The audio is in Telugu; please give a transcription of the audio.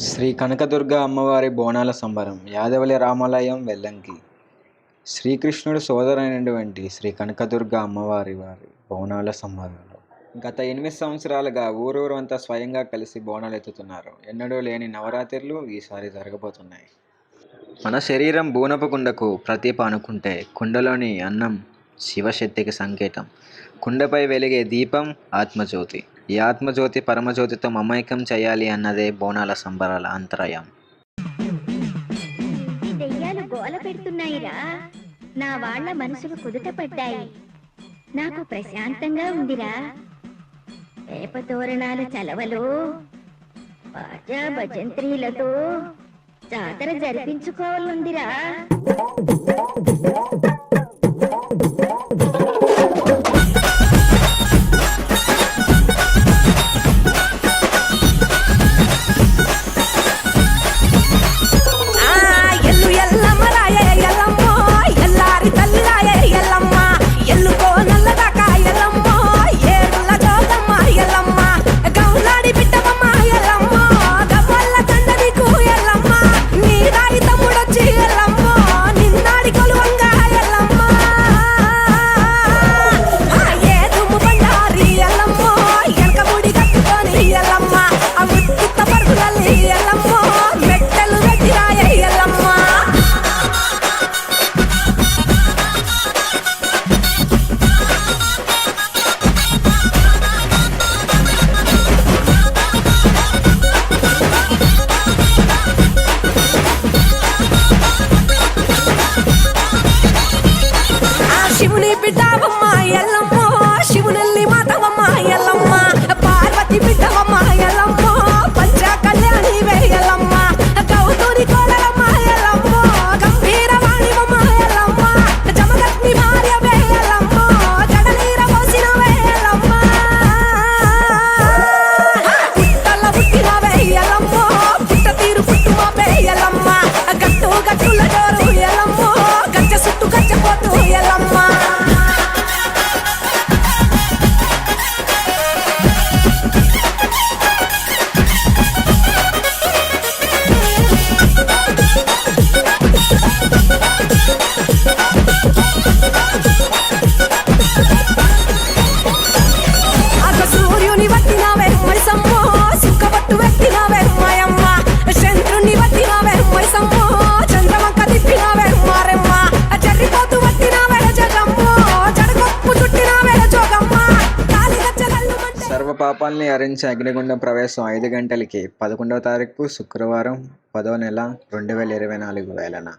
శ్రీ కనకదుర్గ అమ్మవారి బోనాల సంబరం యాదవల్లి రామాలయం వెల్లంకి. శ్రీకృష్ణుడు సోదరైనటువంటి శ్రీ కనకదుర్గ అమ్మవారి బోనాల సంబరంలో గత 8 సంవత్సరాలుగా ఊరూరంతా స్వయంగా కలిసి బోనాలు ఎత్తుతున్నారు. ఎన్నడూ లేని నవరాత్రులు ఈసారి జరగబోతున్నాయి. మన శరీరం బూనపు కుండకు ప్రతీప అనుకుంటే కుండలోని అన్నం శివశక్తికి సంకేతం. కుండపై వెలిగే దీపం ఆత్మజ్యోతి. ఈ ఆత్మజ్యోతి పరమజ్యోతితో మమైకం చేయాలి అన్నదే బోనాల సంబరాల అంతరాయం. దెయ్యాలు గోల పెడుతున్నాయిరా, నా వాళ్ళ మనసులు కుదుట పడ్డాయి. నాకు ప్రశాంతంగా ఉందిరా. వేప తోరణాల చలవలు బాజా భజంత్రీలతో జాతర జరిపించుకోవాలందిరా. శివుని బిడ్డవమ్మ ఎల్లమ్మ, శివునల్లి మాతవమ్మ ఎల్లమ్మ, పార్వతి బిడ్డవమ్మ ఎల్లమ్మ, పంచ కళ్యాణి వేయల్లమ్మ, గౌతూరి కోలమ్మ ఎల్లమ్మ, గంభీర వాణివమ్మ ఎల్లమ్మ, జమదగ్ని భార్య వేయల్లమ్మ, జగనీర పోసిన వేయల్లమ్మ, పుట్టల పుట్టిన వేయల్లమ్మ, పుట్ట తీరు పుట్టుమ వేయల్లమ్మ, గట్టు గట్టుల జోరు ఎల్లమ్మ, గచ్చ సుట్టు గచ్చపోతూ ఎల్లమ్మ. సూర్యుని వట్టినవే మైసమ్మ, సుక్కబట్టు వెట్టినవే మాయమ్మ, చంద్రుని వట్టినవే మైసమ్మ, చంద్రవంక తిప్పినవే మారెమ్మ, జర్రిపోతు వట్టినవే జగమ్మ, జడగొప్పు చుట్టినవే జోగమ్మ, సర్వ పాపాల్ని హరించి అగ్నిగుండం ప్రవేశం 5 గంటలకి 11వ తారీఖు శుక్రవారం 10వ నెల 2024 వేళన